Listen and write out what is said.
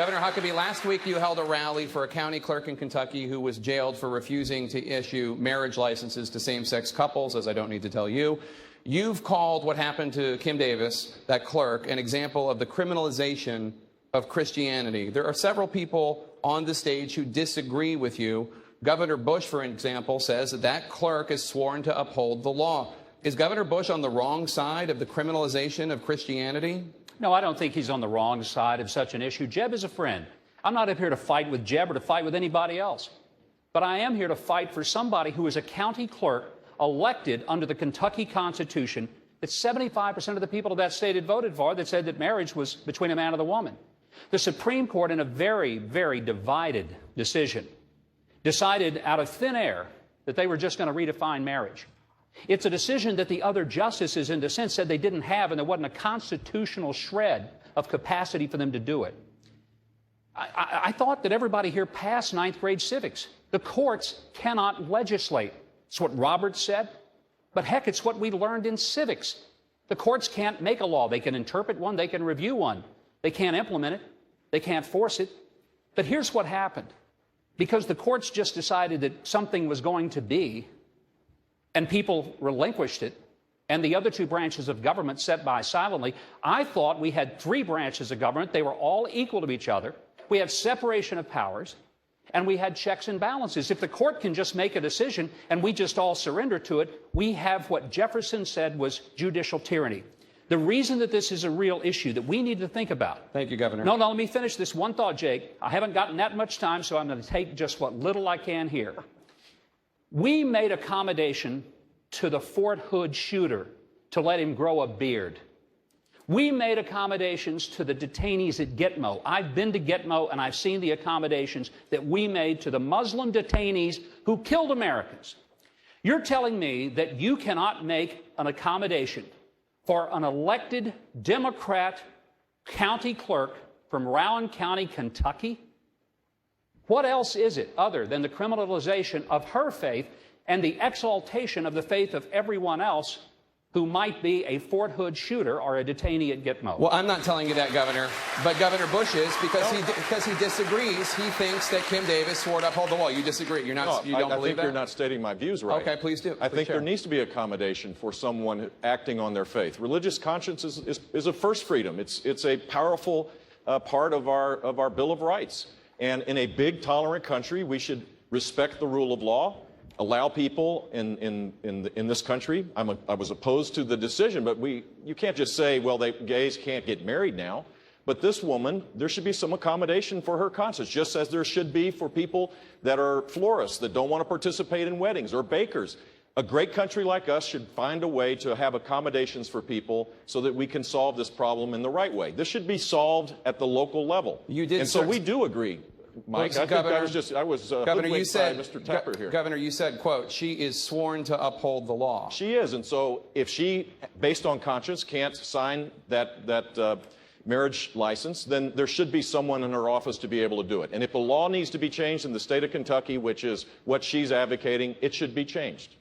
Governor Huckabee, last week you held a rally for a county clerk in Kentucky who was jailed for refusing to issue marriage licenses to same-sex couples, as I don't need to tell you. You've called what happened to Kim Davis, that clerk, an example of the criminalization of Christianity. There are several people on the stage who disagree with you. Governor Bush, for example, says that that clerk is sworn to uphold the law. Is Governor Bush on the wrong side of the criminalization of Christianity? No, I don't think he's on the wrong side of such an issue. Jeb is a friend. I'm not up here to fight with Jeb or to fight with anybody else. But I am here to fight for somebody who is a county clerk elected under the Kentucky Constitution that 75% of the people of that state had voted for, that said that marriage was between a man and a woman. The Supreme Court, in a very, very divided decision, decided out of thin air that they were just going to redefine marriage. It's a decision that the other justices in dissent said they didn't have, and there wasn't a constitutional shred of capacity for them to do it. I thought that everybody here passed ninth grade civics. The courts cannot legislate. It's what Roberts said. But heck, it's what we learned in civics. The courts can't make a law. They can interpret one. They can review one. They can't implement it. They can't force it. But here's what happened. Because the courts just decided that something was going to be, and people relinquished it, and the other two branches of government sat by silently, I thought we had three branches of government. They were all equal to each other. We had separation of powers, and we had checks and balances. If the court can just make a decision and we just all surrender to it, we have what Jefferson said was judicial tyranny. The reason that this is a real issue that we need to think about. Thank you, Governor. No, let me finish this one thought, Jake. I haven't gotten that much time, so I'm going to take just what little I can here. We made accommodation to the Fort Hood shooter to let him grow a beard. We made accommodations to the detainees at Gitmo. I've been to Gitmo, and I've seen the accommodations that we made to the Muslim detainees who killed Americans. You're telling me that you cannot make an accommodation for an elected Democrat county clerk from Rowan County, Kentucky? What else is it other than the criminalization of her faith and the exaltation of the faith of everyone else who might be a Fort Hood shooter or a detainee at Gitmo? Well, I'm not telling you that, Governor, but Governor Bush is, because he disagrees. He thinks that Kim Davis swore to uphold the law. You disagree. You're not. You don't believe that? I think you're not stating my views right. Okay, please do. I think there needs to be accommodation for someone acting on their faith. Religious conscience is a first freedom. It's a powerful part of our Bill of Rights. And in a big, tolerant country, we should respect the rule of law, allow people in this country. I was opposed to the decision, but you can't just say, well, gays can't get married now. But this woman, there should be some accommodation for her conscience, just as there should be for people that are florists that don't want to participate in weddings, or bakers. A great country like us should find a way to have accommodations for people so that we can solve this problem in the right way. This should be solved at the local level. So we do agree. Mike, I think I was Governor, you said, Mr. Tepper here. Governor, you said, quote, she is sworn to uphold the law. She is, and so if she, based on conscience, can't sign that marriage license, then there should be someone in her office to be able to do it. And if the law needs to be changed in the state of Kentucky, which is what she's advocating, it should be changed.